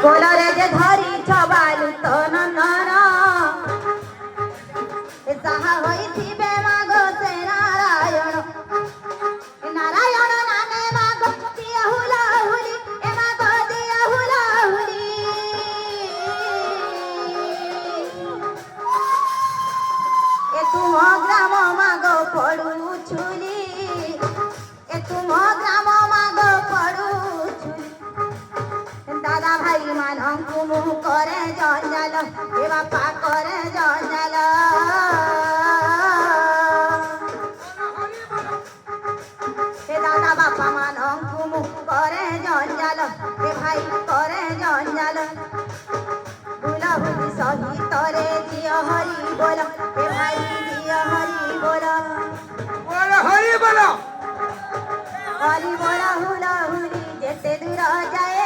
কোলরে যে ধরি ছবালু তো নন্দন যাহা হইথিবে মাগো সে নারায়ণ নারায়ণ নামে মাগো দিয়া হুলা হুলি এ মাগো দিয়া হুলা হুলি এ তুম গ্রাম মাগো পড়ু ছুলি এ তুম গ্রাম মাগো পড়ু ছুলি দাদা ভাই মানঙ্কু মুহ করে জঞ্জাল এ বাপা করে জঞ্জাল এ দাদা বাপা মানঙ্কু মুহ করে জঞ্জাল এ ভাই করে জঞ্জাল বুলা বুলি সহিতরে জিয় হরি বল এ ভাই জিয় হরি বল হরি বলো হরি বল হুলা হুলি যেতে দূর যায়